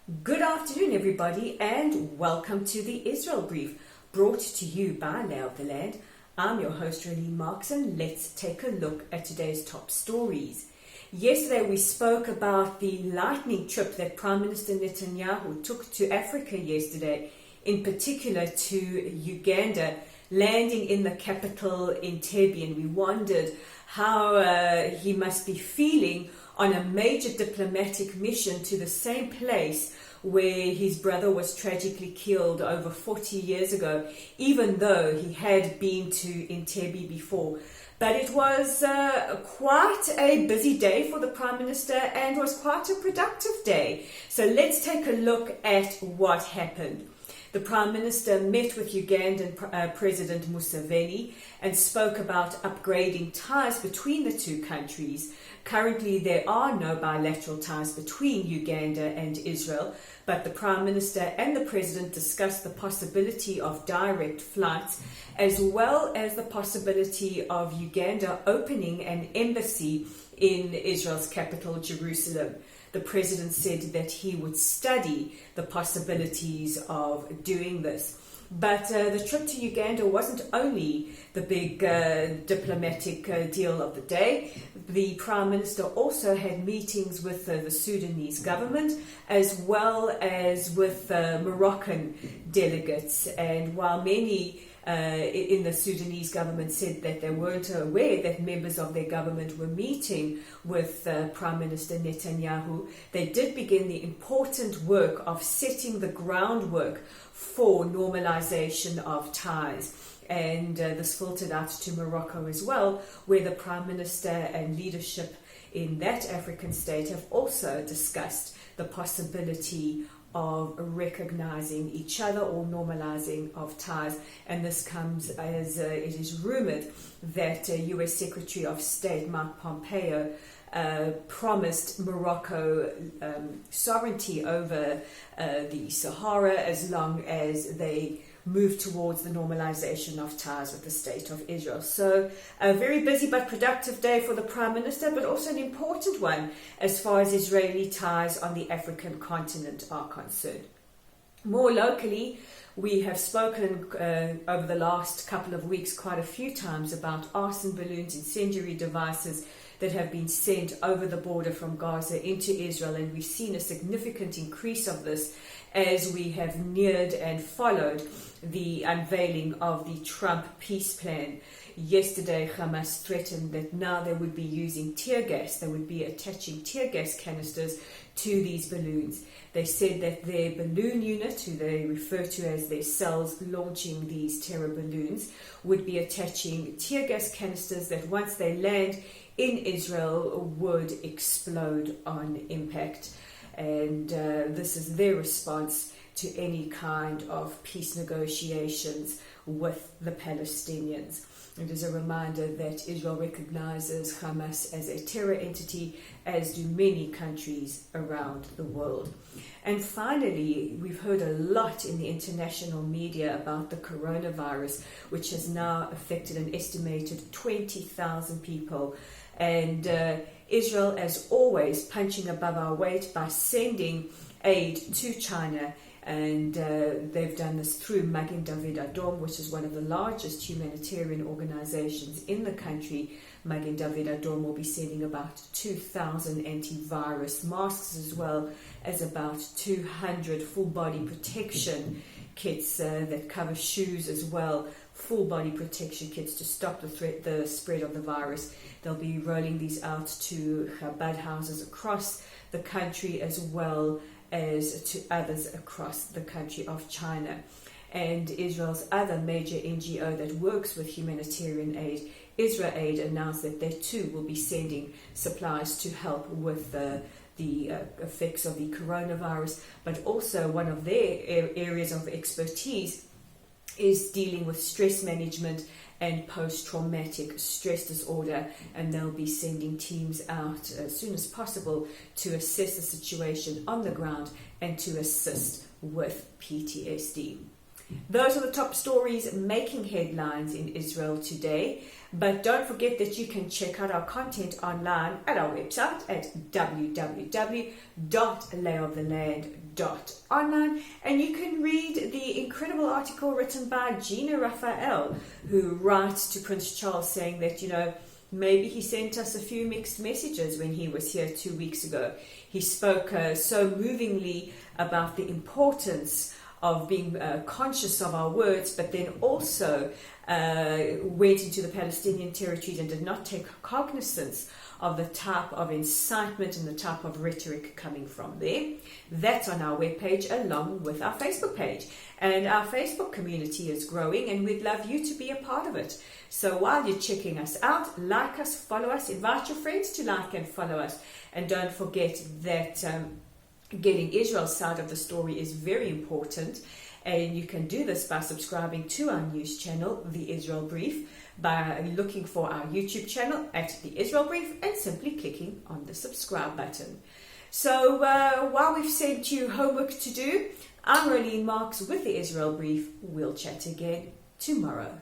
Good afternoon, everybody, and welcome to the Israel Brief, brought to you by Lay of the Land. I'm your host, Renee Marks, and let's take a look at today's top stories. Yesterday, we spoke about the lightning trip that Prime Minister Netanyahu took to Africa yesterday, in particular to Uganda, landing in the capital Entebbe, and we wondered how he must be feeling on a major diplomatic mission to the same place where his brother was tragically killed over 40 years ago, even though he had been to Entebbe before. But it was quite a busy day for the Prime Minister and was quite a productive day. So let's take a look at what happened. The Prime Minister met with Ugandan President Museveni and spoke about upgrading ties between the two countries. Currently, there are no bilateral ties between Uganda and Israel, but the Prime Minister and the President discussed the possibility of direct flights, as well as the possibility of Uganda opening an embassy in Israel's capital, Jerusalem. The President said that he would study the possibilities of doing this. But the trip to Uganda wasn't only the big diplomatic deal of the day. The Prime Minister also had meetings with the Sudanese government, as well as with Moroccan delegates. And while many in the Sudanese government said that they weren't aware that members of their government were meeting with Prime Minister Netanyahu, they did begin the important work of setting the groundwork for normalization of ties. And this filtered out to Morocco as well, where the Prime Minister and leadership in that African state have also discussed the possibility of recognizing each other or normalizing of ties. And this comes as it is rumored that US Secretary of State Mike Pompeo promised Morocco sovereignty over the Sahara as long as they move towards the normalization of ties with the State of Israel. So a very busy but productive day for the Prime Minister, but also an important one as far as Israeli ties on the African continent are concerned. More locally, we have spoken over the last couple of weeks quite a few times about arson balloons, incendiary devices that have been sent over the border from Gaza into Israel, and we've seen a significant increase of this as we have neared and followed the unveiling of the Trump peace plan. Yesterday, Hamas threatened that now they would be using tear gas. They would be attaching tear gas canisters to these balloons. They said that their balloon unit, who they refer to as their cells launching these terror balloons, would be attaching tear gas canisters that once they land in Israel would explode on impact. And this is their response to any kind of peace negotiations with the Palestinians. It is a reminder that Israel recognizes Hamas as a terror entity, as do many countries around the world. And finally, we've heard a lot in the international media about the coronavirus, which has now affected an estimated 20,000 people. And Israel, as always, punching above our weight by sending aid to China. And they've done this through Magen David Adom, which is one of the largest humanitarian organizations in the country. Magen David Adom will be sending about 2,000 antivirus masks, as well as about 200 full body protection kits that cover shoes as well, full body protection kits to stop the spread of the virus. They'll be rolling these out to Chabad houses across the country, as well as to others across the country of China. And Israel's other major NGO that works with humanitarian aid, Israel Aid, announced that they too will be sending supplies to help with the effects of the coronavirus. But also one of their areas of expertise is dealing with stress management and post-traumatic stress disorder, and they'll be sending teams out as soon as possible to assess the situation on the ground and to assist with PTSD. Those are the top stories making headlines in Israel today. But don't forget that you can check out our content online at our website at www.layoftheland.online, and you can read the incredible article written by Gina Raphael, who writes to Prince Charles saying that, maybe he sent us a few mixed messages when he was here 2 weeks ago. He spoke so movingly about the importance of being conscious of our words, but then also went into the Palestinian territories and did not take cognizance of the type of incitement and the type of rhetoric coming from there. That's on our webpage along with our Facebook page. And our Facebook community is growing, and we'd love you to be a part of it. So while you're checking us out, like us, follow us, invite your friends to like and follow us. And don't forget that getting Israel's side of the story is very important. And you can do this by subscribing to our news channel, The Israel Brief, by looking for our YouTube channel at The Israel Brief and simply clicking on the subscribe button. So while we've sent you homework to do, I'm Rolene Marks with The Israel Brief. We'll chat again tomorrow.